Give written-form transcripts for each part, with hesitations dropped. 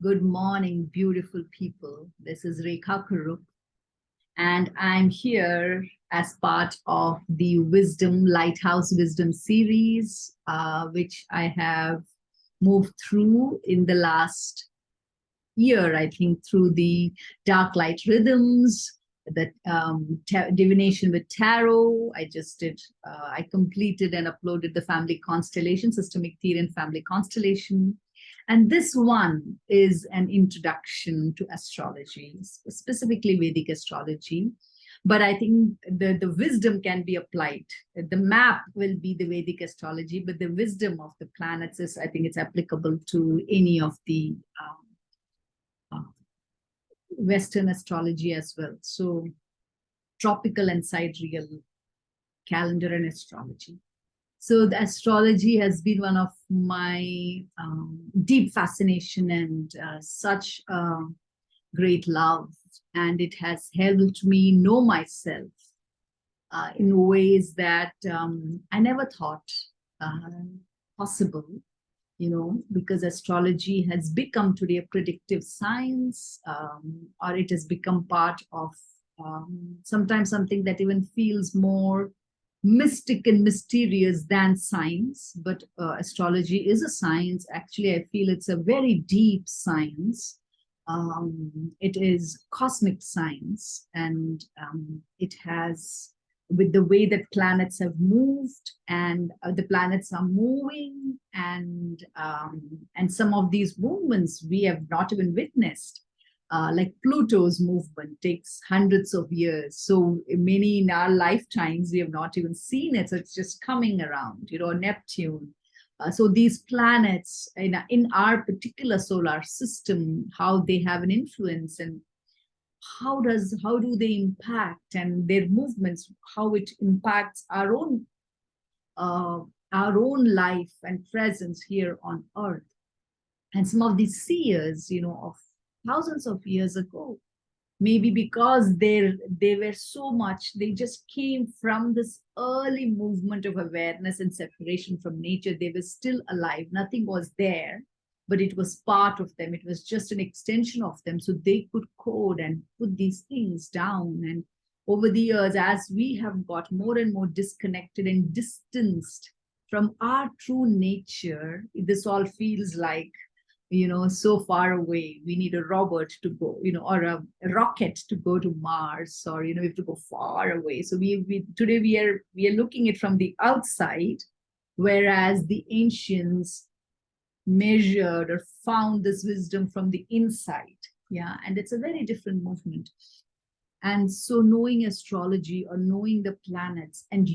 Good morning, beautiful people. This is Rekha Kurup, and I'm here as part of the Lighthouse Wisdom series, which I have moved through in the last year, I think, through the Dark Light Rhythms, the divination with tarot. I completed and uploaded the family constellation, systemic theory and family constellation. And this one is an introduction to astrology, specifically Vedic astrology. But I think the wisdom can be applied. The map will be the Vedic astrology, but the wisdom of the planets is, I think it's applicable to any of the Western astrology as well. So tropical and sidereal calendar and astrology. So the astrology has been one of my deep fascination and such great love. And it has helped me know myself in ways that I never thought possible, because astrology has become today a predictive science, or it has become part of sometimes something that even feels more mystic and mysterious than science. But astrology is a science. Actually, I feel it's a very deep science. It is cosmic science, and it has, with the way that planets have moved and the planets are moving, and some of these movements we have not even witnessed. Like Pluto's movement takes hundreds of years. So many in our lifetimes, we have not even seen it. So it's just coming around, Neptune. So these planets in our particular solar system, how they have an influence, and how do they impact, and their movements, how it impacts our own life and presence here on Earth. And some of these seers, of thousands of years ago, maybe because they were so much, they just came from this early movement of awareness and separation from nature. They were still alive. Nothing was there, but it was part of them. It was just an extension of them. So they could code and put these things down. And over the years, as we have got more and more disconnected and distanced from our true nature, this all feels like, so far away. We need a robot to go, or a rocket to go to Mars, or, we have to go far away. So today we are looking at from the outside, whereas the ancients measured or found this wisdom from the inside. Yeah. And it's a very different movement. And so knowing astrology or knowing the planets and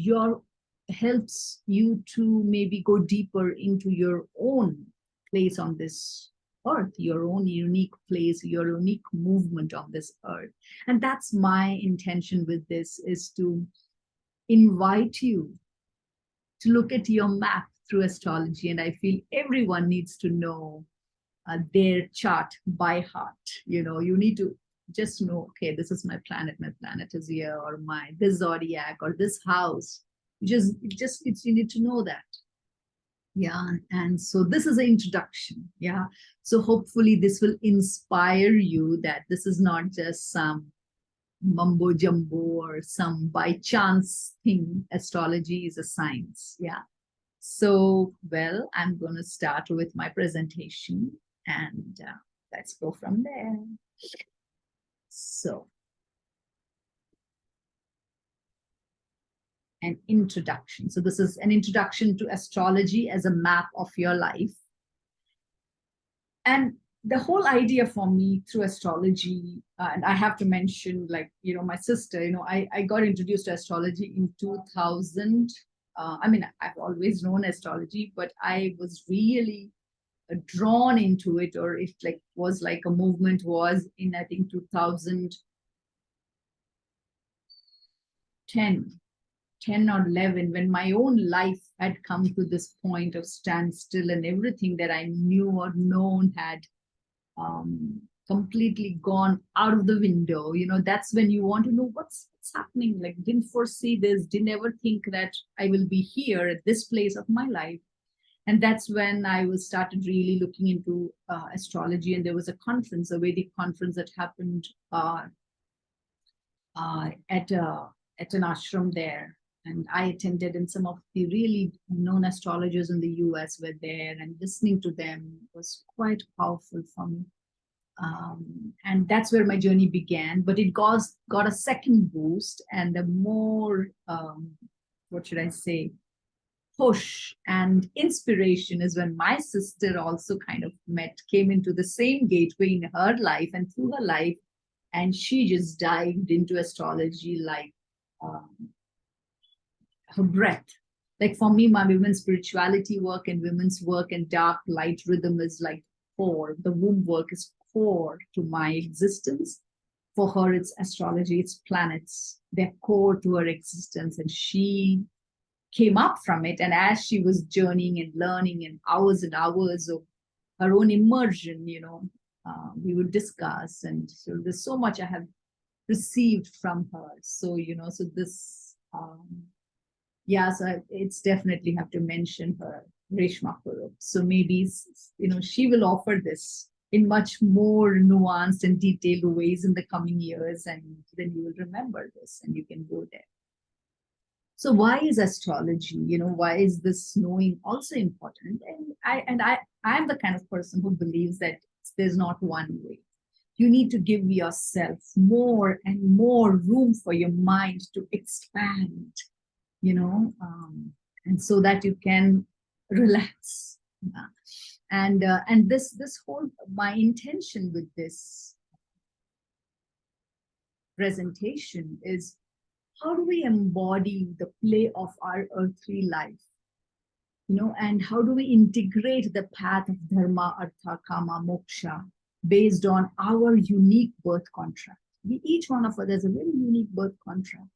helps you to maybe go deeper into your own place on this earth, your own unique place, your unique movement on this earth. And that's my intention with this, is to invite you to look at your map through astrology. And I feel everyone needs to know their chart by heart. You need to just know, okay, this is my planet is here, or this zodiac, or this house. You need to know that. Yeah. And so this is an introduction. Yeah. So hopefully this will inspire you that this is not just some mumbo jumbo or some by chance thing. Astrology is a science. Yeah. So, well, I'm going to start with my presentation, and let's go from there. So, an introduction. So this is an introduction to astrology as a map of your life. And the whole idea for me through astrology, and I have to mention, my sister, I got introduced to astrology in 2000. I've always known astrology, but I was really drawn into it, or if was like a movement, was in, I think, 2010 or 11, when my own life had come to this point of standstill, and everything that I knew or known had completely gone out of the window. That's when you want to know what's happening. Didn't foresee this, didn't ever think that I will be here at this place of my life. And that's when I was started really looking into astrology. And there was a conference, a Vedic conference that happened at an ashram there. And I attended, and some of the really known astrologers in the US were there, and listening to them was quite powerful for me. And that's where my journey began. But it got a second boost and a more, what should I say, push and inspiration is when my sister also kind of came into the same gateway in her life and through her life. And she just dived into astrology like her breath. Like for me, my women's spirituality work and women's work and dark light rhythm is like core. The womb work is core to my existence. For her, it's astrology, it's planets. They're core to her existence. And she came up from it. And as she was journeying and learning and hours of her own immersion, we would discuss. And so there's so much I have received from her. So, so this, so it's definitely have to mention her, Reshma Purup. So maybe, she will offer this in much more nuanced and detailed ways in the coming years. And then you will remember this and you can go there. So why is astrology, why is this knowing also important? And I'm the kind of person who believes that there's not one way. You need to give yourself more and more room for your mind to expand, and so that you can relax. And this whole, my intention with this presentation is, how do we embody the play of our earthly life? And how do we integrate the path of dharma, artha, kama, moksha based on our unique birth contract? Each one of us has a very unique birth contract.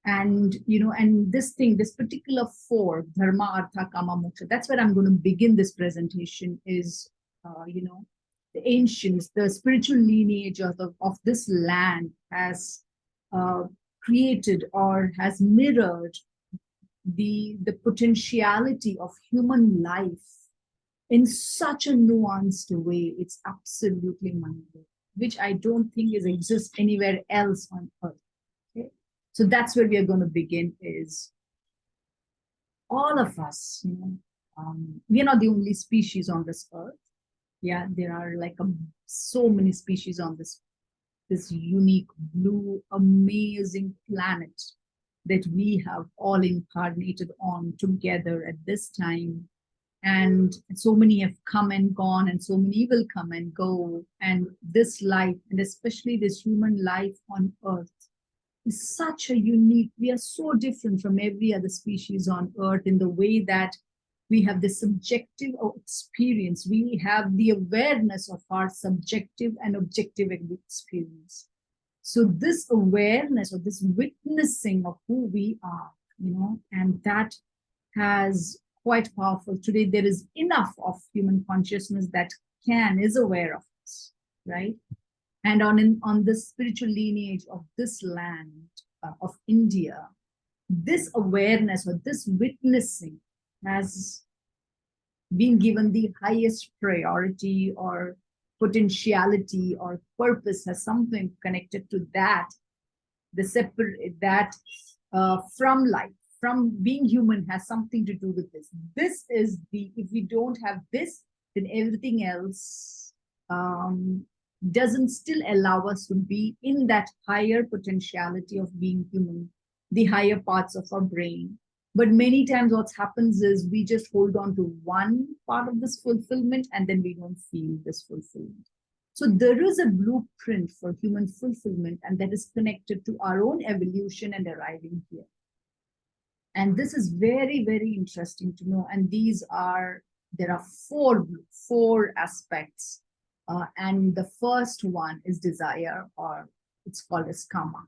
And, and this particular four, dharma, artha, kama, moksha, that's where I'm going to begin this presentation is, the ancients, the spiritual lineage of this land has created or has mirrored the potentiality of human life in such a nuanced way. It's absolutely mind-blowing, which I don't think exists anywhere else on earth. Okay? So that's where we are going to begin is all of us, we are not the only species on this earth. Yeah, there are like so many species on this unique blue, amazing planet that we have all incarnated on together at this time. And so many have come and gone, and so many will come and go. And this life, and especially this human life on Earth, is such a unique, we are so different from every other species on Earth in the way that we have the subjective experience. We have the awareness of our subjective and objective experience. So this awareness or this witnessing of who we are, and that has quite powerful. Today, there is enough of human consciousness that is aware of us, right? And on the spiritual lineage of this land, of India, this awareness or this witnessing has been given the highest priority or potentiality or purpose, has something connected to that, the separate that from life, from being human, has something to do with this. This is if we don't have this, then everything else doesn't still allow us to be in that higher potentiality of being human, the higher parts of our brain. But many times what happens is we just hold on to one part of this fulfillment and then we don't feel this fulfillment. So there is a blueprint for human fulfillment, and that is connected to our own evolution and arriving here. And this is very, very interesting to know. And there are four aspects. And the first one is desire, or it's called as kama.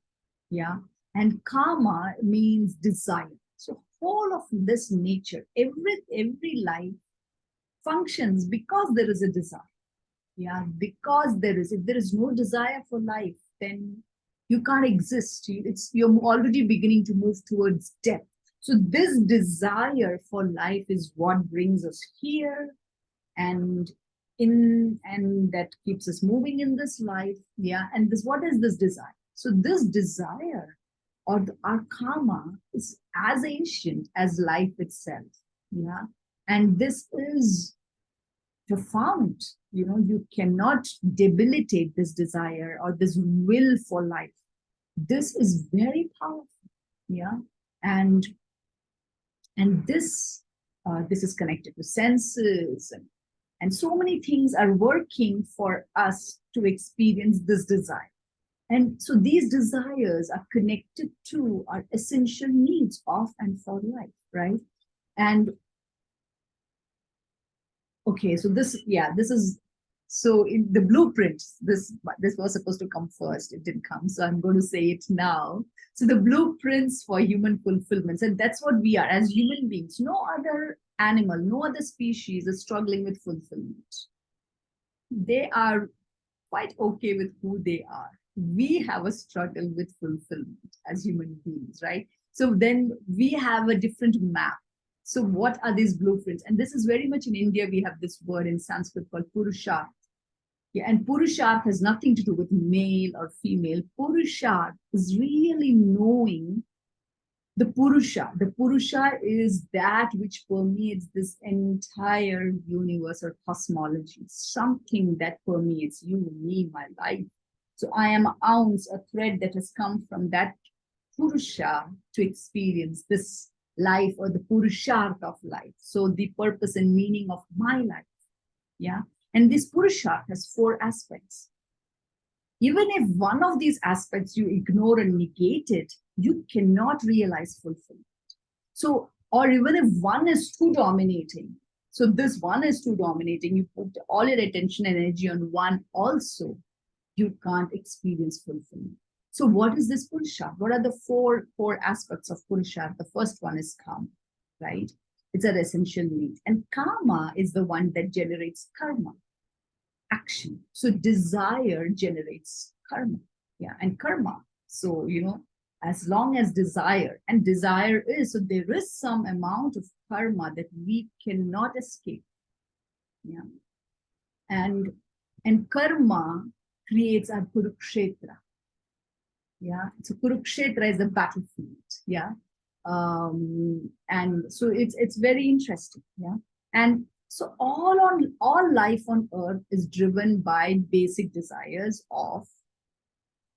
Yeah. And kama means desire. So all of this nature, every life functions because there is a desire. Yeah, because if there is no desire for life, then you can't exist. You're already beginning to move towards death. So this desire for life is what brings us here, and that keeps us moving in this life. Yeah. And this, what is this desire? So this desire, or our karma, is as ancient as life itself. Yeah. And this is profound. You cannot debilitate this desire or this will for life. This is very powerful. Yeah. And this is connected to senses, and so many things are working for us to experience this desire. And so these desires are connected to our essential needs of and for life, right? And okay, so this is, so in the blueprint, this was supposed to come first, it didn't come, so I'm going to say it now. So the blueprints for human fulfillment, and that's what we are as human beings. No other animal, no other species is struggling with fulfillment. They are quite okay with who they are. We have a struggle with fulfillment as human beings, right? So then we have a different map. So what are these blueprints? And this is very much in India, we have this word in Sanskrit called Purusharth. Yeah, and Purusharth has nothing to do with male or female. Purusharth is really knowing the Purusha. The Purusha is that which permeates this entire universe or cosmology, something that permeates you, me, my life. So I am an ounce, a thread that has come from that Purusha to experience this life, or the Purusharth of life. So the purpose and meaning of my life. Yeah. And this Purusharth has 4 aspects. Even if one of these aspects you ignore and negate it, you cannot realize fulfillment. So, or even if one is too dominating, so this one is too dominating, you put all your attention and energy on one also, you can't experience fulfillment. So what is this Purusharth? What are the four aspects of Purusharth? The first one is karma, right? It's an essential need. And karma is the one that generates karma, action. So desire generates karma. Yeah, and karma. So, as long as desire, and desire is, so there is some amount of karma that we cannot escape. Yeah. And karma creates our Kurukshetra. Yeah. So Kurukshetra is the battlefield. Yeah. And so it's very interesting. Yeah. And so all life on earth is driven by basic desires of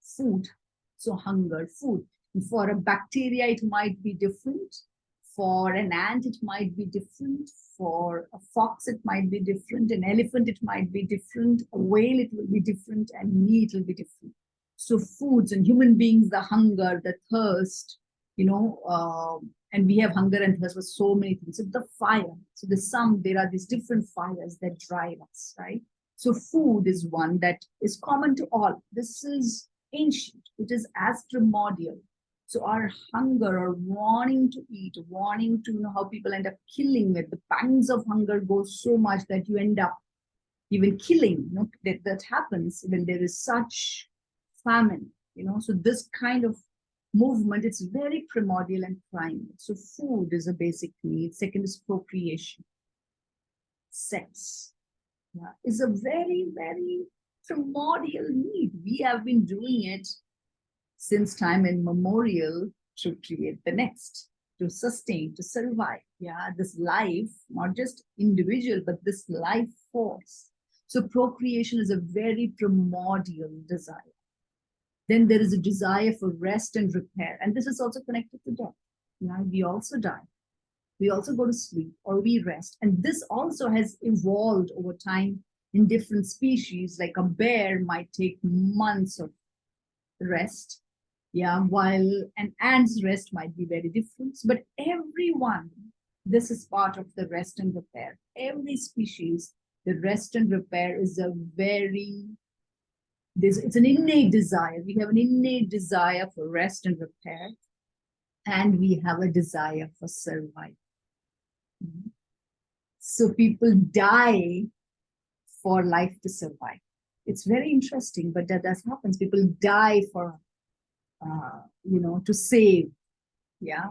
food. So hunger, food. And for a bacteria, it might be different. For an ant, it might be different. For a fox, it might be different. An elephant, it might be different. A whale, it will be different. And me, it will be different. So foods and human beings, the hunger, the thirst, and we have hunger and thirst for so many things. So the fire, so there are these different fires that drive us, right? So food is one that is common to all. This is ancient. It is as primordial. So our hunger or wanting to eat, wanting to know how people end up killing it, the pangs of hunger go so much that you end up even killing. That happens when there is such famine. So this kind of movement, it's very primordial and primal. So food is a basic need. Second is procreation. Sex is a very, very primordial need. We have been doing it since time immemorial to create the next, to sustain, to survive. Yeah, this life, not just individual, but this life force. So procreation is a very primordial desire. Then there is a desire for rest and repair. And this is also connected to death. Yeah, we also die. We also go to sleep or we rest. And this also has evolved over time in different species. Like a bear might take months of rest. Yeah, while an ant's rest might be very different. But everyone, this is part of the rest and repair. Every species, the rest and repair is a very, it's an innate desire. We have an innate desire for rest and repair, and we have a desire for survival. So people die for life to survive. It's very interesting, but that happens. People die for, to save. Yeah.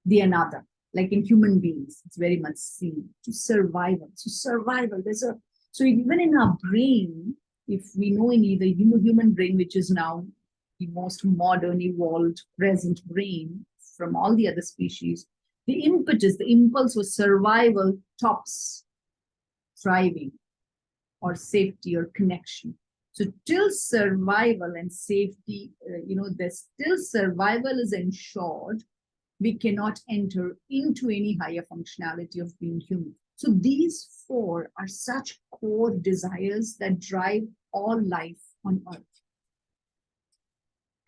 the another. Like in human beings, it's very much seen to survival. So survival, so even in our brain, if we know in either human brain, which is now the most modern, evolved, present brain from all the other species, the impetus, the impulse for survival tops thriving or safety or connection. So till survival and safety, there's still survival is ensured, we cannot enter into any higher functionality of being human. So these four are such core desires that drive all life on Earth.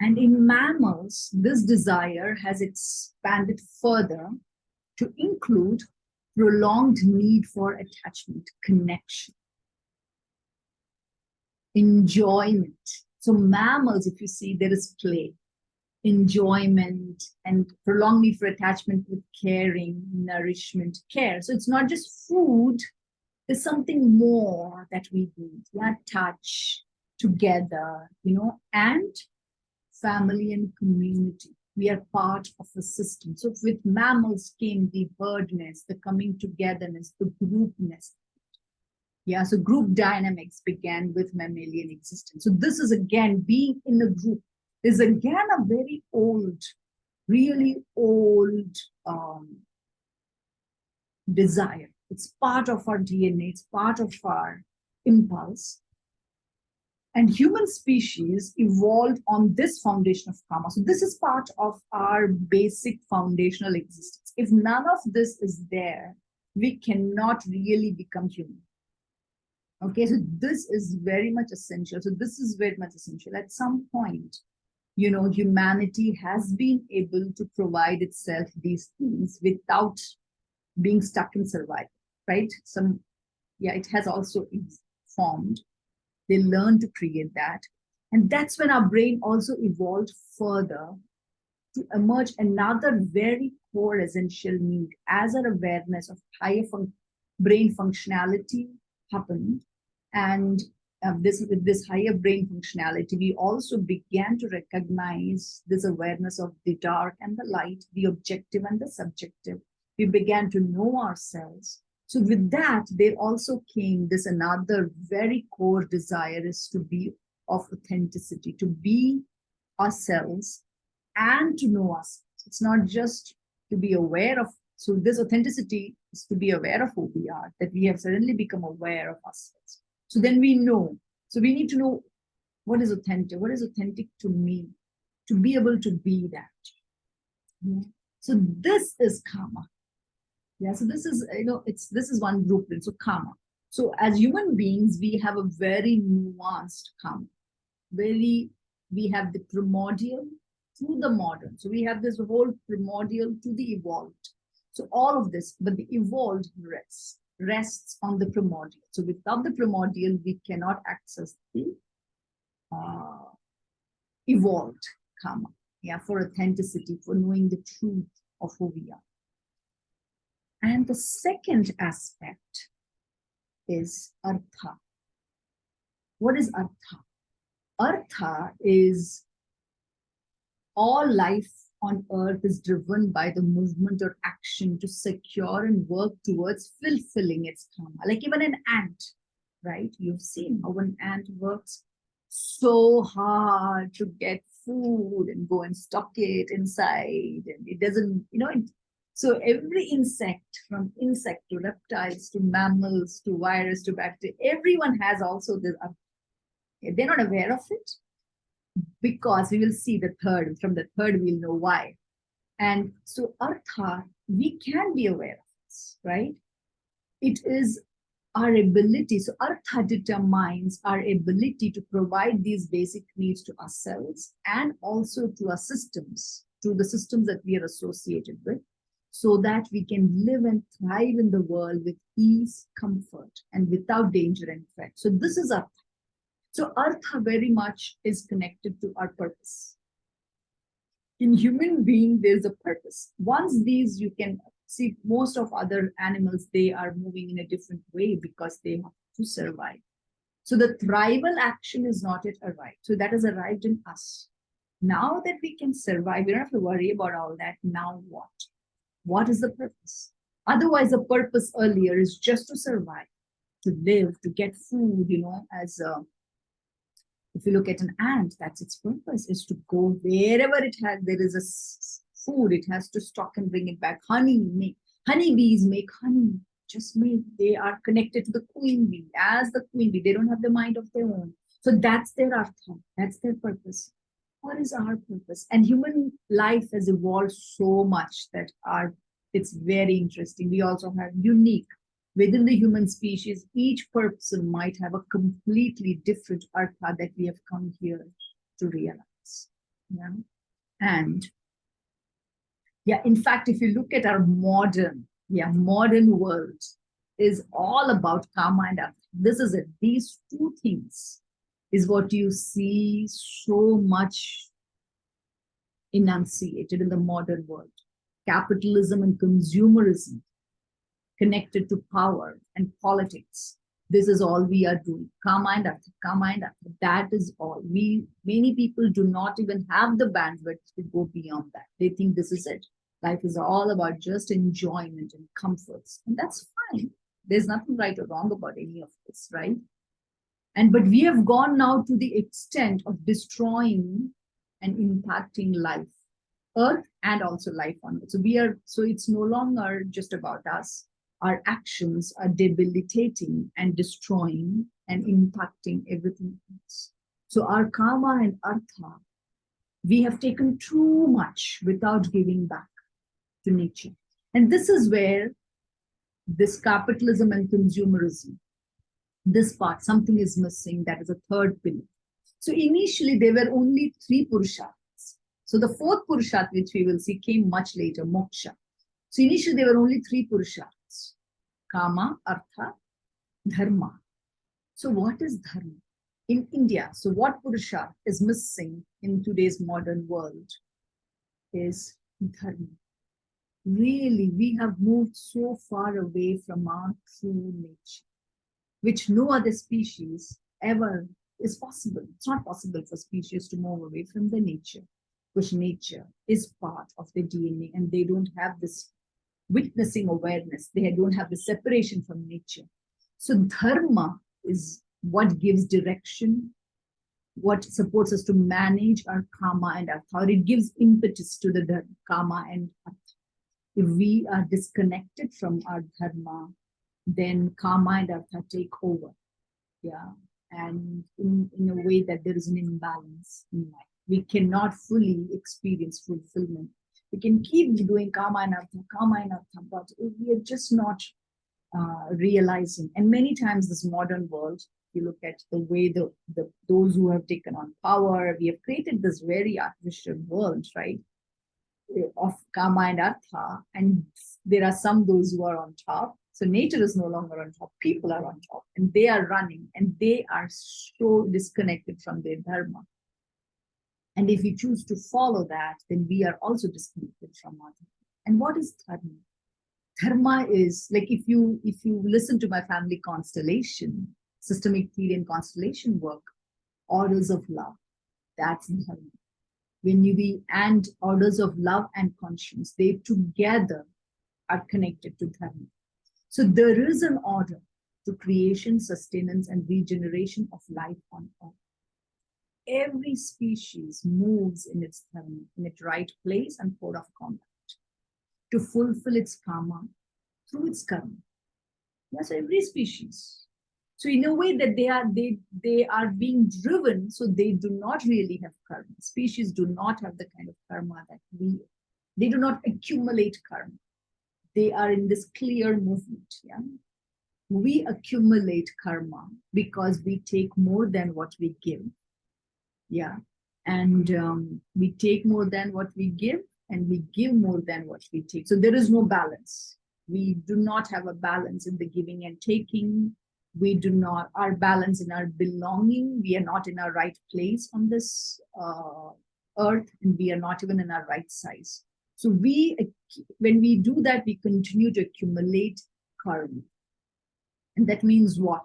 And in mammals, this desire has expanded further to include prolonged need for attachment, connection, enjoyment. So mammals, if you see, there is play, enjoyment, and prolonged need for attachment with caring, nourishment, care. So it's not just food, there's something more that we need. Yeah, touch, together, and family and community. We are part of a system. So with mammals came the herdness, the coming togetherness, the groupness. Yeah, so group dynamics began with mammalian existence. So this is again being in a group. Is again a very old, really old desire. It's part of our DNA, it's part of our impulse. And human species evolved on this foundation of karma. So this is part of our basic foundational existence. If none of this is there, we cannot really become human. Okay, so this is very much essential. So this is very much essential. At some point, humanity has been able to provide itself these things without being stuck in survival, right? It has also formed. They learn to create that. And that's when our brain also evolved further to emerge another very core essential need. As our awareness of higher brain functionality happened, and with this higher brain functionality, we also began to recognize this awareness of the dark and the light, the objective and the subjective. We began to know ourselves. So with that, there also came this another very core desire is to be of authenticity, to be ourselves and to know us. It's not just to be aware of, so this authenticity is to be aware of who we are, that we have suddenly become aware of ourselves. So then we know. So we need to know what is authentic to me, to be able to be that. So this is karma. Yeah, so this is, this is one blueprint, so karma. So as human beings, we have a very nuanced karma. We have the primordial to the modern. So we have this whole primordial to the evolved. So all of this, but the evolved rests on the primordial. So without the primordial, we cannot access the evolved karma. Yeah, for authenticity, for knowing the truth of who we are. And the second aspect is artha. What is artha? Artha is all life on earth is driven by the movement or action to secure and work towards fulfilling its karma. Like even an ant, right? You've seen how an ant works so hard to get food and go and stock it inside, and it doesn't, so every insect, from insect to reptiles to mammals to virus to bacteria, everyone has also this. They're not aware of it, because we will see from the third we'll know why. And so artha, we can be aware of this, right? It is our ability. So artha determines our ability to provide these basic needs to ourselves and also to our systems, to the systems that we are associated with, so that we can live and thrive in the world with ease, comfort, and without danger and threat. So this is artha. So artha very much is connected to our purpose. In human being, there's a purpose. Once these, you can see most of other animals, they are moving in a different way because they have to survive. So the thrival action is not yet arrived. So that has arrived in us. Now that we can survive, we don't have to worry about all that. Now what? What is the purpose? Otherwise, the purpose earlier is just to survive, to live, to get food, as if you look at an ant, that's its purpose, is to go wherever it has, there is food, it has to stock and bring it back. Honeybees make honey, just make, they are connected to the queen bee, as the queen bee, they don't have the mind of their own. So that's their artha, that's their purpose. What is our purpose? And human life has evolved so much that it's very interesting. We also have unique, within the human species, each person might have a completely different artha that we have come here to realize. Yeah. And yeah, in fact, if you look at our modern world is all about karma and artha. This is it. These two things is what you see so much enunciated in the modern world. Capitalism and consumerism connected to power and politics. This is all we are doing. Karma and artha, karma and artha. That is all. Many people do not even have the bandwidth to go beyond that. They think this is it. Life is all about just enjoyment and comforts. And that's fine. There's nothing right or wrong about any of this, right? But we have gone now to the extent of destroying and impacting life, earth, and also life on it. So it's no longer just about us. Our actions are debilitating and destroying and impacting everything else. So our karma and artha, we have taken too much without giving back to nature. And this is where this capitalism and consumerism, this part, something is missing. That is a third pillar. So initially there were only three purusharthas. So the fourth purusharth, which we will see, came much later, moksha. So initially there were only three purusharthas: kama, artha, dharma. So what is dharma in India? So what purusharth is missing in today's modern world is dharma. Really, we have moved so far away from our true nature, which no other species ever is possible. It's not possible for species to move away from their nature, because nature is part of their DNA and they don't have this witnessing awareness. They don't have the separation from nature. So dharma is what gives direction, what supports us to manage our karma and artha. It gives impetus to the karma and artha. If we are disconnected from our dharma, then karma and artha take over. Yeah. And in a way that there is an imbalance in life. We cannot fully experience fulfillment. We can keep doing karma and artha, but we are just not realizing. And many times this modern world, you look at the way those who have taken on power, we have created this very artificial world, right, of karma and artha, and there are those who are on top. So nature is no longer on top, people are on top, and they are running, and they are so disconnected from their dharma. And if we choose to follow that, then we are also disconnected from our dharma. And what is dharma? Dharma is like, if you listen to my family constellation, systemic theory and constellation work, orders of love, that's dharma. And orders of love and conscience, they together are connected to dharma. So there is an order to creation, sustenance, and regeneration of life on earth. Every species moves in its dharma, in its right place and code of conduct, to fulfill its karma through its karma. Yes, every species. So in a way that they are being driven, so they do not really have karma. Species do not have the kind of karma that they do not accumulate karma. They are in this clear movement. Yeah, we accumulate karma because we take more than what we give. Yeah, and we take more than what we give, and we give more than what we take. So there is no balance. We do not have a balance in the giving and taking. We do not, our balance in our belonging, we are not in our right place on this earth, and we are not even in our right size. So when we do that, we continue to accumulate karma. And that means what?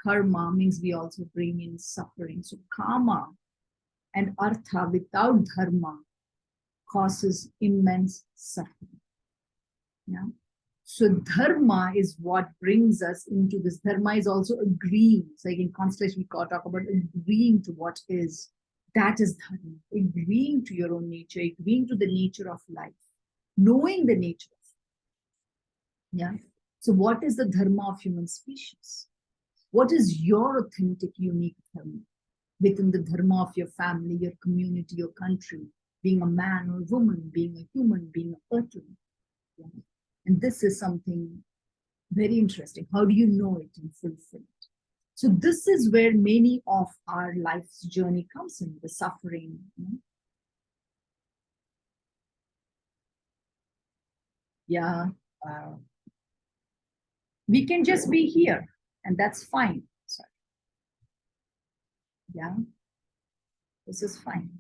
Karma means we also bring in suffering. So karma and artha without dharma causes immense suffering. Yeah. So dharma is what brings us into this. Dharma is also agreeing. So like in constellation, we talk about agreeing to what is. That is dharma. Agreeing to your own nature, agreeing to the nature of life, knowing the nature of it. Yeah. So what is the dharma of human species? What is your authentic, unique dharma within the dharma of your family, your community, your country, being a man or woman, being a human, being a earthling? Yeah. And this is something very interesting. How do you know it and fulfill it? So this is where many of our life's journey comes in, the suffering. Yeah, uh, we can just be here, and that's fine. Sorry. Yeah, this is fine.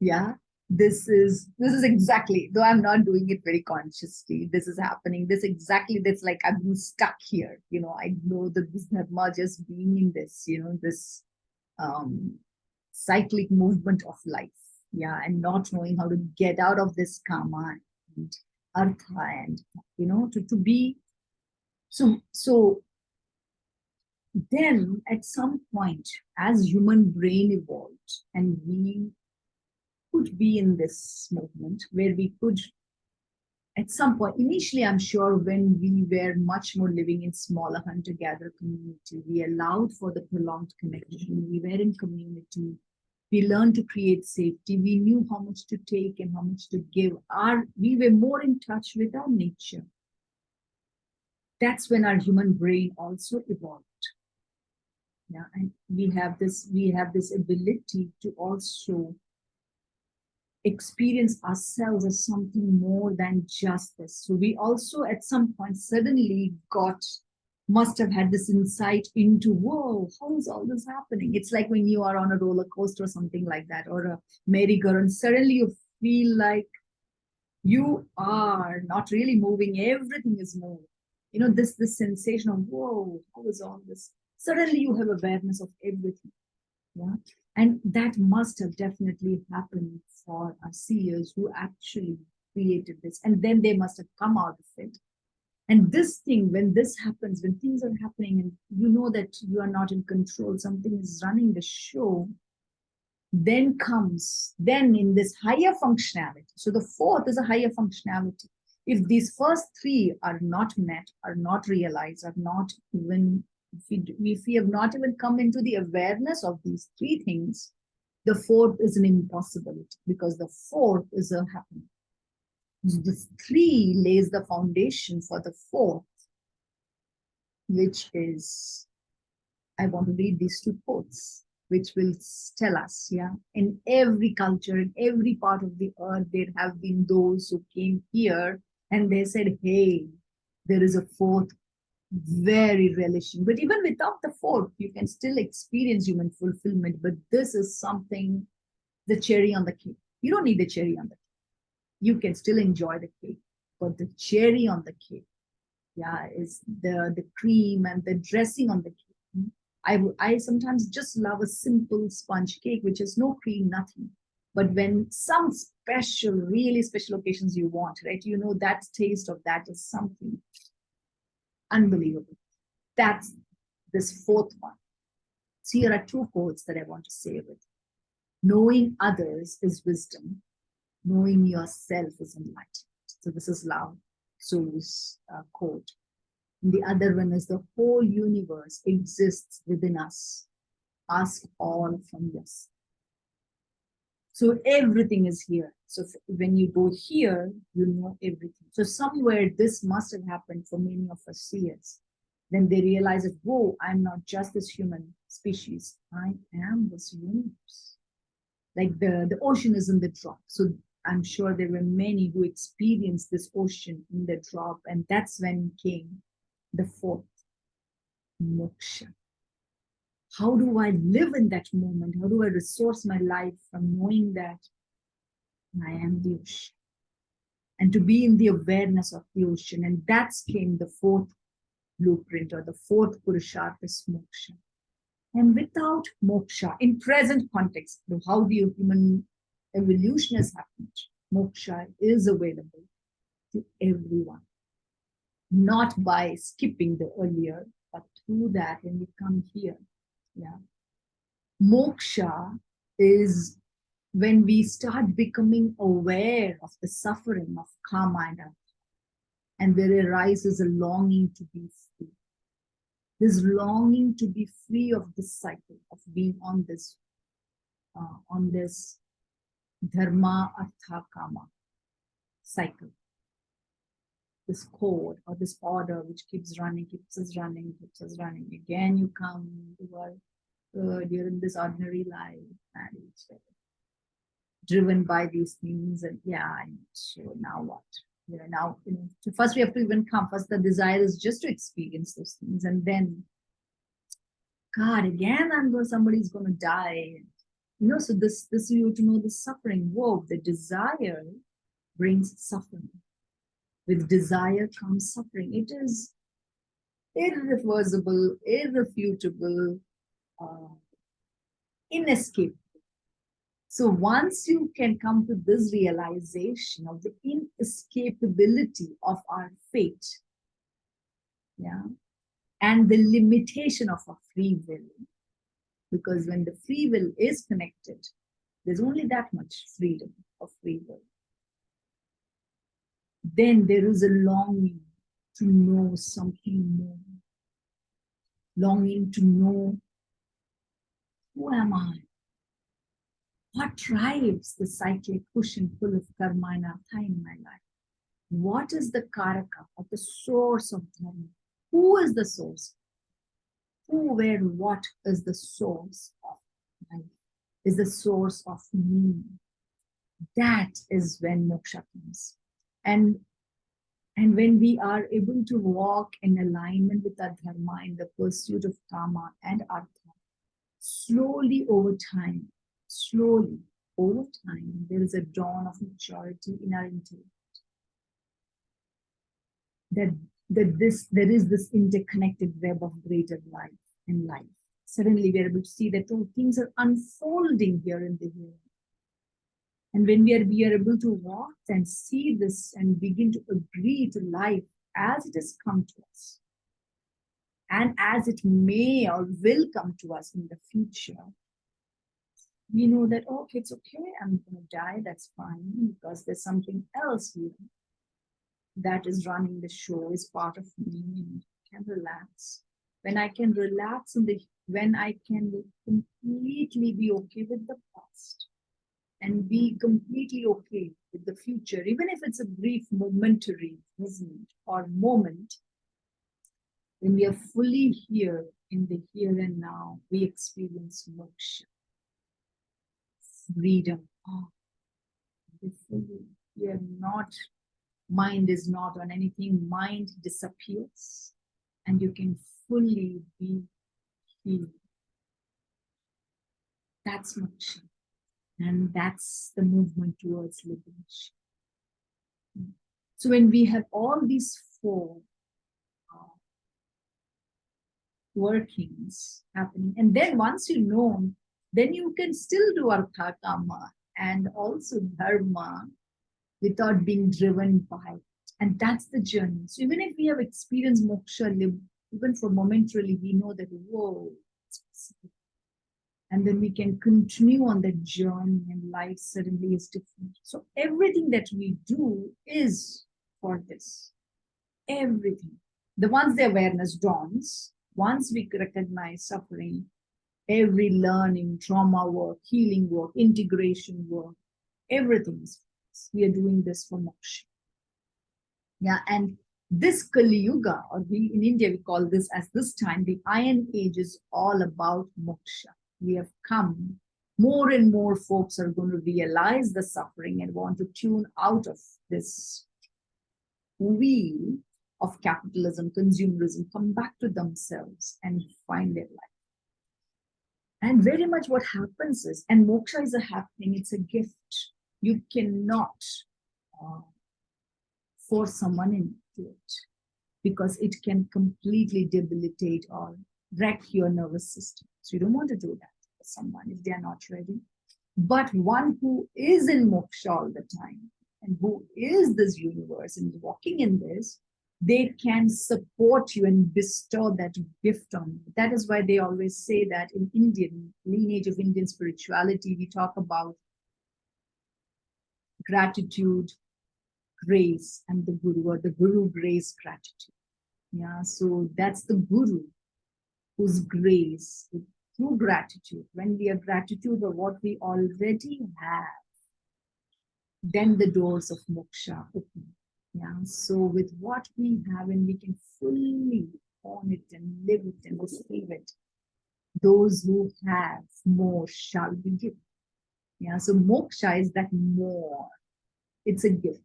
Yeah, this is exactly, though I'm not doing it very consciously, this is happening, this exactly, that's like I've been stuck here, I know that this dharma just being in this, this um cyclic movement of life. Yeah, and not knowing how to get out of this karma and artha, and to be so then at some point, as human brain evolved and we could be in this movement where we could, at some point, initially, I'm sure when we were much more living in smaller hunter gatherer community, we allowed for the prolonged connection. We were in community. We learned to create safety. We knew how much to take and how much to give. We were more in touch with our nature. That's when our human brain also evolved. Yeah, and we have this ability to also experience ourselves as something more than just this. So we also at some point suddenly must have had this insight into, whoa, how is all this happening? It's like when you are on a roller coaster or something like that, or a merry-go-round, suddenly you feel like you are not really moving, everything is moving. This sensation of, whoa, how is all this? Suddenly you have awareness of everything. Yeah. And that must have definitely happened for our seers who actually created this. And then they must have come out of it. And this thing, when this happens, when things are happening and you know that you are not in control, something is running the show, then in this higher functionality. So the fourth is a higher functionality. If these first three are not met, are not realized, are not even, if we have not even come into the awareness of these three things, the fourth is an impossibility, because the fourth is a happening. This three lays the foundation for the fourth, which is, I want to read these two quotes, which will tell us, yeah, in every culture, in every part of the earth, there have been those who came here and they said, hey, there is a fourth, very relishing. But even without the fourth, you can still experience human fulfillment. But this is something, the cherry on the cake. You don't need the cherry on the cake. You can still enjoy the cake. But the cherry on the cake, yeah, is the cream and the dressing on the cake. I sometimes just love a simple sponge cake, which is no cream, nothing. But when some special, really special occasions you want, right? That taste of that is something unbelievable. That's this fourth one. So here are two quotes that I want to say with. Knowing others is wisdom. Knowing yourself is enlightenment. So this is Lao Tzu's quote. And the other one is, the whole universe exists within us. Ask all from yourself. So everything is here. So when you go here, you know everything. So somewhere this must have happened for many of us seers. Then they realize that, whoa, I'm not just this human species. I am this universe. Like the ocean is in the drop. So I'm sure there were many who experienced this ocean in the drop. And that's when came the fourth, moksha. How do I live in that moment? How do I resource my life from knowing that I am the ocean? And to be in the awareness of the ocean. And that's came the fourth blueprint, or the fourth Purushartha is moksha. And without moksha, in present context, how the human evolution has happened, moksha is available to everyone, not by skipping the earlier, but through that when we come here. Yeah. Moksha is when we start becoming aware of the suffering of karma and there arises a longing to be free. This longing to be free of this cycle of being on this dharma, artha, kama cycle, this code or this order which keeps running, keeps us running, keeps us running. Again, you come, you are during this ordinary life, marriage, driven by these things, and yeah, I'm sure now what? Now, so first we have to even come. First, the desire is just to experience those things, and then, God, again, somebody's going to die. So this you to know the suffering. Whoa, the desire brings suffering. With desire comes suffering. It is irreversible, irrefutable, inescapable. So once you can come to this realization of the inescapability of our fate, yeah, and the limitation of our free will, because when the free will is connected, there's only that much freedom of free will. Then there is a longing to know something more, longing to know, who am I? What drives the cyclic push and pull of karma and artha in my life? What is the karaka or the source of dharma? Who is the source? Who, where, what is the source of life? Is the source of meaning? That is when moksha comes. And when we are able to walk in alignment with our dharma in the pursuit of kama and artha, slowly over time, there is a dawn of maturity in our intellect. That there is this interconnected web of greater life and life. Suddenly we are able to see that things are unfolding here in the here. And when we are able to walk and see this and begin to agree to life as it has come to us, and as it may or will come to us in the future, we know that, okay, it's okay, I'm going to die, that's fine, because there's something else here that is running the show, is part of me, and can relax. When I can relax when I can completely be okay with the past and be completely okay with the future, even if it's a brief momentary present or moment, when we are fully here in the here and now, we experience moksha, freedom. Oh, we are not, mind is not on anything, mind disappears, and you can fully be healed. That's moksha. And that's the movement towards liberation. So when we have all these four workings happening, and then once you know, then you can still do artha, kama, and also dharma without being driven by it. And that's the journey. So even if we have experienced moksha, even for momentarily, we know that, whoa, it's possible. And then we can continue on that journey, and life suddenly is different. So everything that we do is for this. Everything. Once the awareness dawns, once we recognize suffering, every learning, trauma work, healing work, integration work, everything is for us. We are doing this for moksha. Yeah, and this Kali Yuga, or in India we call this as this time, the Iron Age, is all about moksha. We have come, more and more folks are going to realize the suffering and want to tune out of this wheel of capitalism, consumerism, come back to themselves and find their life. And very much what happens is, and moksha is a happening, it's a gift. You cannot force someone into it, because it can completely debilitate or wreck your nervous system. So you don't want to do that for someone if they are not ready. But one who is in moksha all the time, and who is this universe and is walking in this, they can support you and bestow that gift on you. That is why they always say that in Indian lineage of Indian spirituality, we talk about gratitude, grace, and the Guru, or the Guru, grace, gratitude. Yeah, so that's the Guru whose grace, through gratitude, when we have gratitude of what we already have, then the doors of moksha open. Yeah, so with what we have, and we can fully own it and live it and receive it, those who have more shall be given. Yeah, so moksha is that more. It's a gift.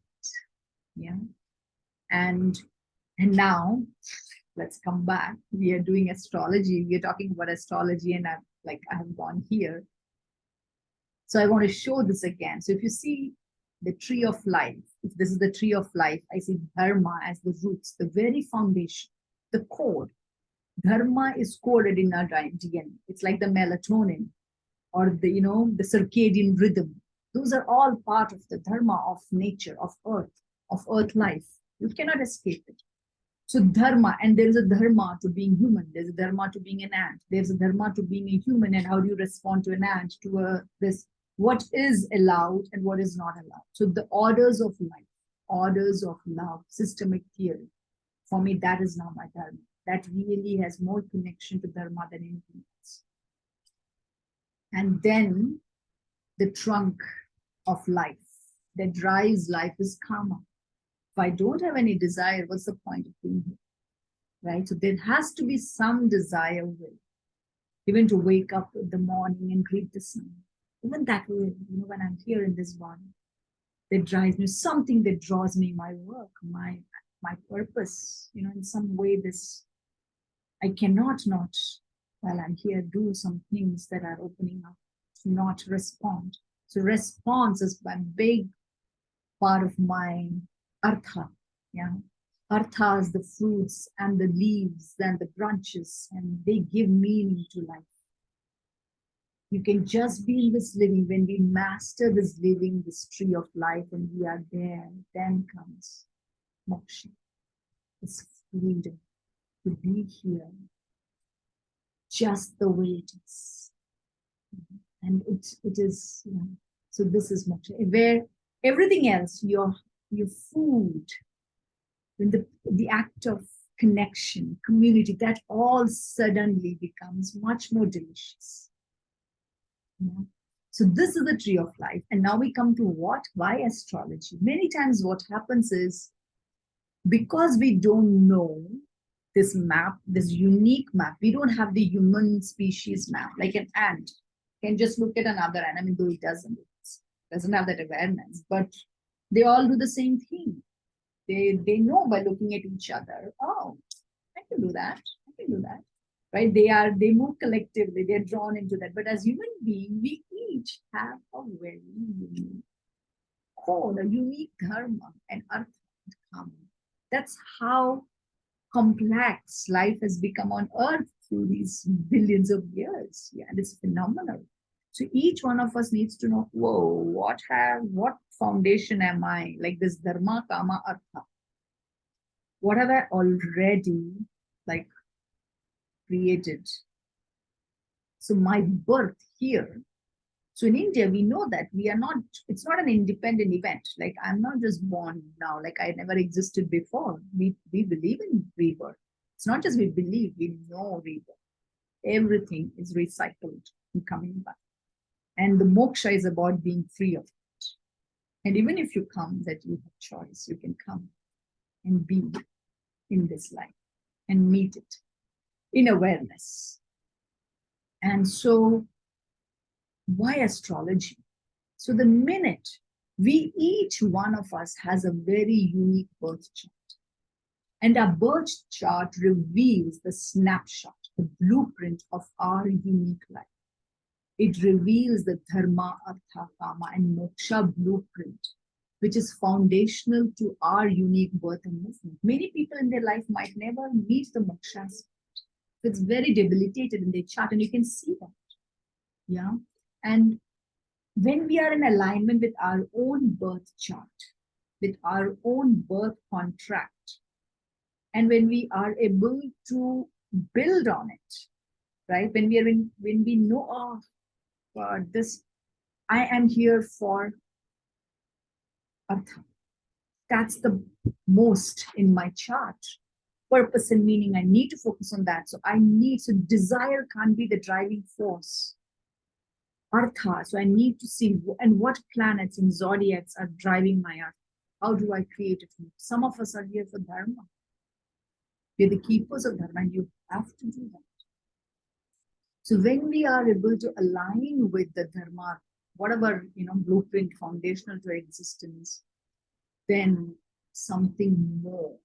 Yeah, and now let's come back. We are doing astrology. We are talking about astrology, and I have gone here. So I want to show this again. So if you see the tree of life, if this is the tree of life, I see dharma as the roots, the very foundation, the core. Dharma is coded in our DNA. It's like the melatonin or the circadian rhythm. Those are all part of the dharma of nature, of earth life. You cannot escape it. So dharma, and there is a dharma to being human. There's a dharma to being an ant. There's a dharma to being a human, and how do you respond to an ant, to this, what is allowed and what is not allowed. So the orders of life, orders of love, systemic theory. For me, that is now my dharma. That really has more connection to dharma than anything else. And then the trunk of life that drives life is karma. If I don't have any desire, what's the point of being here? Right? So there has to be some desire will, even to wake up in the morning and greet the sun. Even that way, when I'm here in this body, that drives me, something that draws me, my work, my purpose, in some way, this, I cannot not, while I'm here, do some things that are opening up, to not respond. So response is a big part of my artha. Yeah. Artha is the fruits and the leaves and the branches, and they give meaning to life. You can just be in this living. When we master this living, this tree of life, and we are there, then comes moksha. It's freedom to be here just the way it is. And it is, so this is moksha, where everything else, your food, the act of connection, community, that all suddenly becomes much more delicious. Yeah. So this is the tree of life. And now we come to why astrology? Many times what happens is, because we don't know this map, this unique map, we don't have the human species map, like an ant can just look at another ant. I mean, though it doesn't have that awareness, but they all do the same thing. They know by looking at each other, oh, I can do that, right? They move collectively, they're drawn into that. But as human beings, we each have a very unique code, a unique dharma and artha in common. That's how complex life has become on earth through these billions of years. Yeah, and it's phenomenal. So each one of us needs to know, whoa, what foundation am I? Like this dharma, kama, artha. What have I already created? So my birth here. So in India, we know that it's not an independent event. Like I'm not just born now, like I never existed before. We believe in rebirth. It's not just we believe, we know rebirth. Everything is recycled and coming back. And the moksha is about being free of it. And even if you come, that you have choice, you can come and be in this life and meet it in awareness. And so, why astrology? So the minute each one of us has a very unique birth chart. And our birth chart reveals the snapshot, the blueprint of our unique life. It reveals the dharma, artha, kama, and moksha blueprint, which is foundational to our unique birth and movement. Many people in their life might never meet the moksha aspect. It's very debilitated in their chart, and you can see that. Yeah. And when we are in alignment with our own birth chart, with our own birth contract. And when we are able to build on it, right? When we know, oh God, this, I am here for Artha. That's the most in my chart. Purpose and meaning, I need to focus on that. So desire can't be the driving force. Artha, so I need to see, and what planets and zodiacs are driving my art. How do I create it? Some of us are here for dharma. We're the keepers of dharma, and you have to do that. So when we are able to align with the dharma, whatever, blueprint foundational to existence, then something more.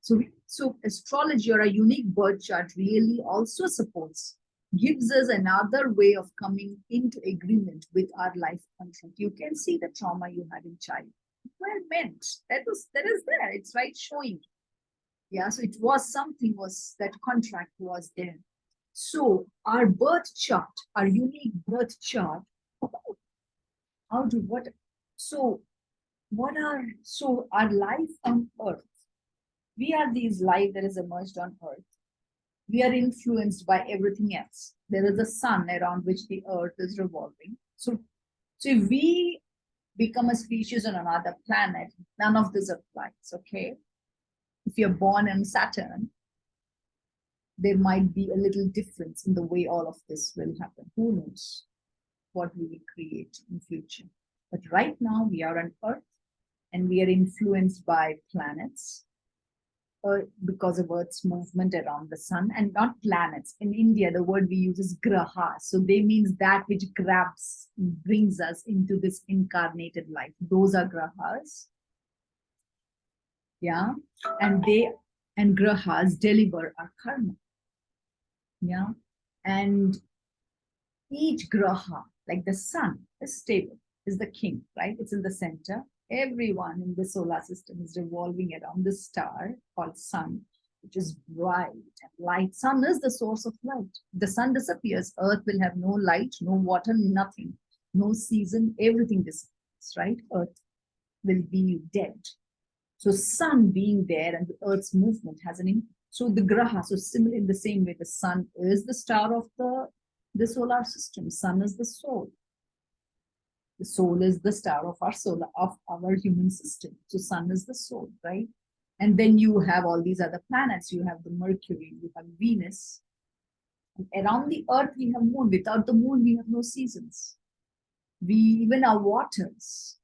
So astrology or a unique birth chart really also supports, gives us another way of coming into agreement with our life contract. You can see the trauma you had in child. Well meant. That is there. It's right showing. Yeah, so it was something, was that contract was there. So our birth chart, our unique birth chart, so our life on earth, we are these life that has emerged on earth. We are influenced by everything else. There is a sun around which the earth is revolving. So if we become a species on another planet, none of this applies, okay? If you're born in Saturn, there might be a little difference in the way all of this will happen. Who knows what we will create in future? But right now we are on Earth and we are influenced by planets because of Earth's movement around the sun, and not planets. In India, the word we use is graha. So they means that which grabs, brings us into this incarnated life. Those are grahas. Yeah. And grahas deliver our karma. Yeah. And each graha, like the sun, is stable, is the king, right? It's in the center. Everyone in the solar system is revolving around the star called sun, which is bright and light. Sun is the source of light. The sun disappears, earth will have no light, no water, nothing, no season, everything disappears, right? Earth will be dead. So sun being there and the earth's movement has an impact. So the graha, so similar in the same way, the sun is the star of the solar system. Sun is the soul. The soul is the star of our human system. So sun is the soul, right? And then you have all these other planets. You have the Mercury, you have Venus. And around the earth, we have moon. Without the moon, we have no seasons. Even our waters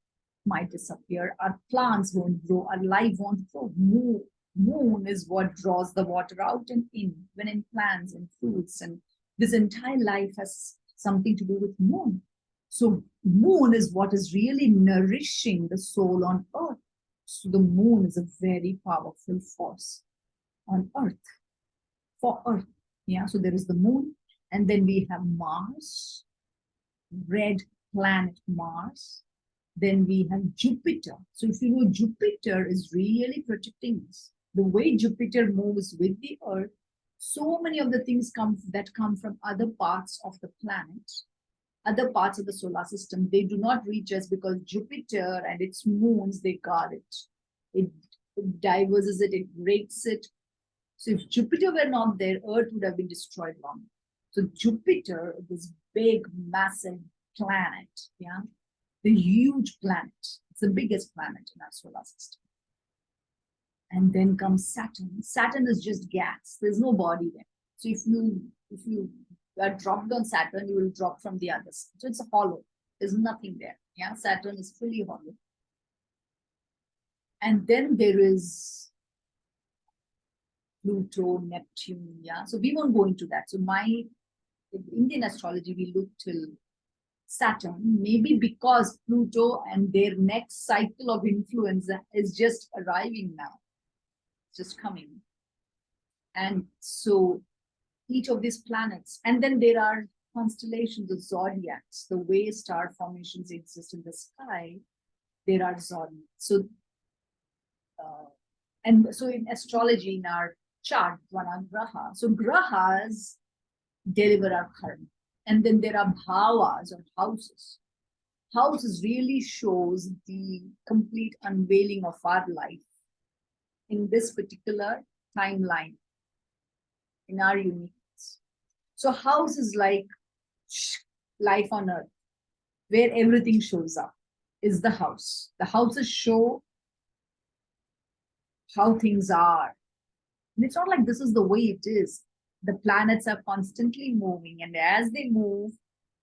might disappear. Our plants won't grow. Our life won't grow. Moon is what draws the water out and in, when in plants and fruits. And this entire life has something to do with moon. So moon is what is really nourishing the soul on earth. So the moon is a very powerful force on earth, for earth. Yeah, so there is the moon, and then we have Mars, red planet Mars. Then we have Jupiter. So if you know, Jupiter is really protecting us. The way Jupiter moves with the earth, so many of the things come from other parts of the planet, other parts of the solar system, they do not reach us because Jupiter and its moons, they guard it. It diverses it, it breaks it. So if Jupiter were not there, Earth would have been destroyed long. So Jupiter, this big, massive planet, yeah, the huge planet. It's the biggest planet in our solar system. And then comes Saturn. Saturn is just gas. There's no body there. So if you are dropped on Saturn, you will drop from the other side. So it's a hollow. There's nothing there. Yeah, Saturn is fully hollow. And then there is Pluto, Neptune. Yeah, so we won't go into that. So in Indian astrology, we look till Saturn, maybe because Pluto and their next cycle of influence is just arriving now, just coming. And so each of these planets, and then there are constellations of zodiacs, the way star formations exist in the sky, there are zodiacs. So, and so in astrology, in our chart, one are graha. So grahas deliver our karma. And then there are bhavas or houses. houses really shows the complete unveiling of our life in this particular timeline, in our uniqueness. So house is like life on earth, where everything shows up, is the house. The houses show how things are. And it's not like this is the way it is. The planets are constantly moving, and as they move,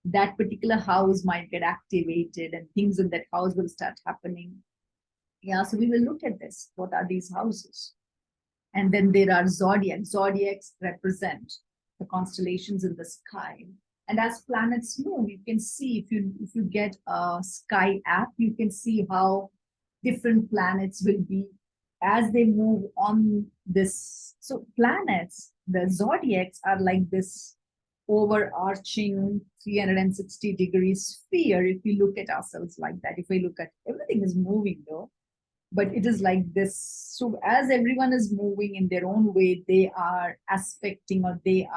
that particular house might get activated and things in that house will start happening. Yeah, so we will look at this. What are these houses? And then there are zodiacs. Zodiacs represent the constellations in the sky. And as planets move, you can see, if you get a sky app, you can see how different planets will be as they move on this. So planets, the zodiacs are like this overarching 360 degree sphere. If we look at ourselves like that, if we look at everything is moving though, but it is like this. So as everyone is moving in their own way, they are aspecting, or they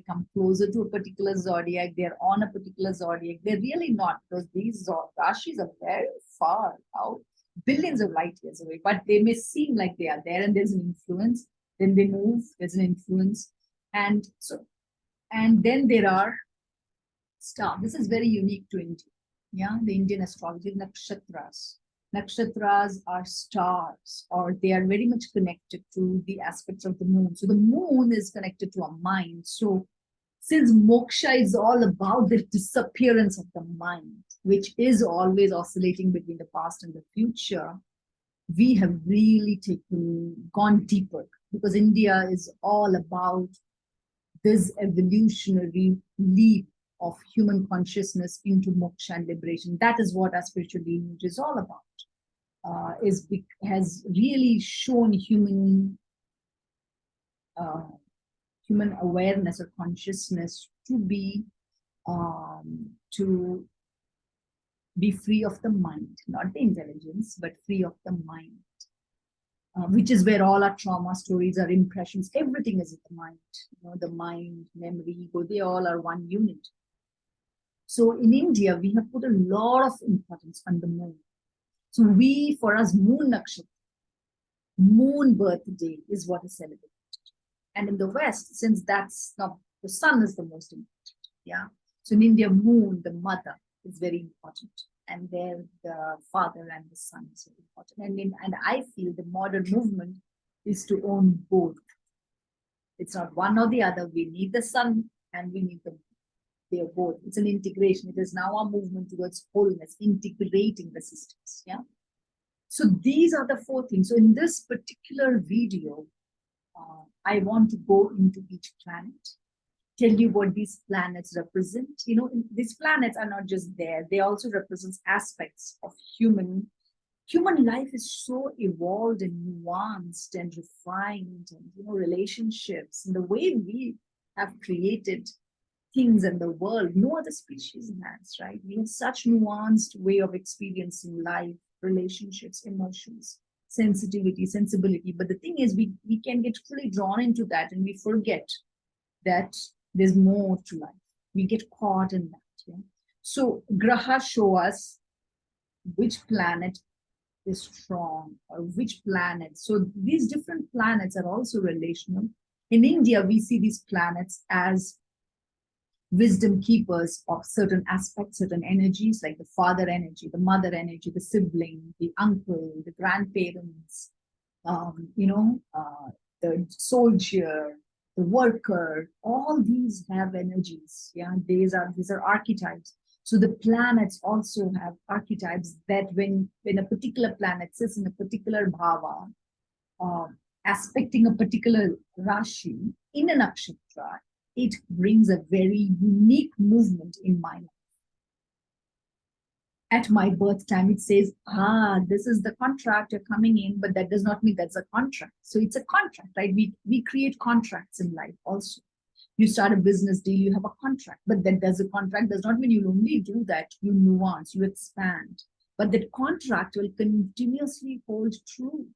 come closer to a particular zodiac, they're on a particular zodiac. They're really not, because these rashis are very far out, billions of light years away, but they may seem like they are there, and there's an influence. Then they move, there's an influence. And then there are stars. This is very unique to India. Yeah, the Indian astrology, nakshatras. Nakshatras are stars, or they are very much connected to the aspects of the moon. So the moon is connected to our mind. So since moksha is all about the disappearance of the mind, which is always oscillating between the past and the future, we have really gone deeper, because India is all about this evolutionary leap of human consciousness into moksha and liberation. That is what our spiritual lineage is all about. Has really shown human awareness or consciousness to be free of the mind, not the intelligence, but free of the mind, which is where all our trauma stories, our impressions, everything is in the mind. The mind, memory, ego, they all are one unit. So in India, we have put a lot of importance on the moon. So for us, moon nakshatra, moon birthday is what is celebrated. And in the West, since that's not, the sun is the most important. Yeah. So in India, moon, the mother, is very important. And there, the father and the son is very important. And I feel the modern movement is to own both. It's not one or the other. We need the sun and we need the moon. They are both. It's an integration. It is now a movement towards wholeness, integrating the systems. Yeah. So these are the four things. So in this particular video, I want to go into each planet, tell you what these planets represent. These planets are not just there. They also represent aspects of human life is so evolved and nuanced and refined, and relationships and the way we have created things in the world, no other species has, right? We have such nuanced way of experiencing life, relationships, emotions, sensibility. But the thing is, we can get fully drawn into that, and we forget that there's more to life. We get caught in that. Yeah? So grahas show us which planet is strong, or which planet. So these different planets are also relational. In India, we see these planets as wisdom keepers of certain aspects, certain energies, like the father energy, the mother energy, the sibling, the uncle, the grandparents, the soldier, the worker. All these have energies. Yeah, these are archetypes. So the planets also have archetypes that when a particular planet sits in a particular bhava, aspecting a particular rashi in a nakshatra, it brings a very unique movement in my life. At my birth time, it says, this is the contract, you're coming in, but that does not mean that's a contract. So it's a contract, right? We create contracts in life also. You start a business deal, you have a contract, but that does a contract does not mean you'll only do that. You nuance, you expand, but that contract will continuously hold true.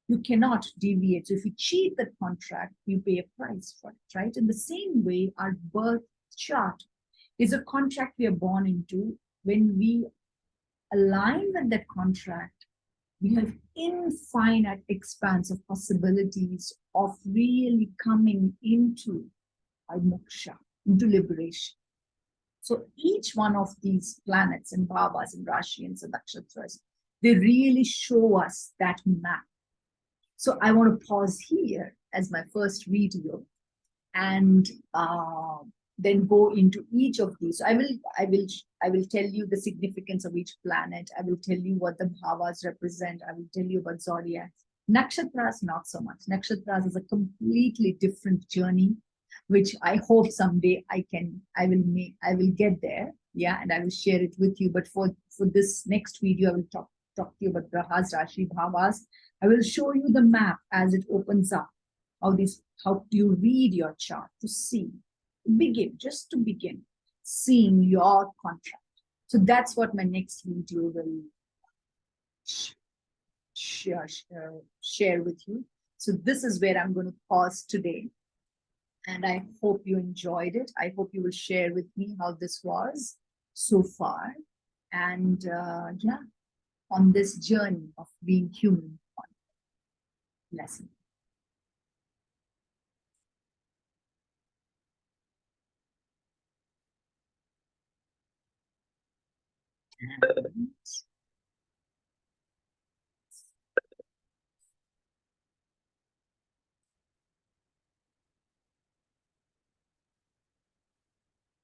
You cannot deviate. So if you cheat that contract, you pay a price for it, right? In the same way, our birth chart is a contract we are born into. When we align with that contract, we have infinite expanse of possibilities of really coming into a moksha, into liberation. So each one of these planets and bhavas and rashis and nakshatras, they really show us that map. So I want to pause here as my first video and then go into each of these. So I will tell you the significance of each planet. I will tell you what the bhavas represent. I will tell you about zodiac. Nakshatras, not so much. Nakshatras is a completely different journey, which I hope someday I will get there. Yeah, and I will share it with you. But for this next video, I will talk to you about grahas, rashi, bhavas. I will show you the map as it opens up. How do you read your chart to see, just to begin seeing your contract. So that's what my next video will share with you. So this is where I'm going to pause today. And I hope you enjoyed it. I hope you will share with me how this was so far. And yeah, on this journey of being human. Lesson.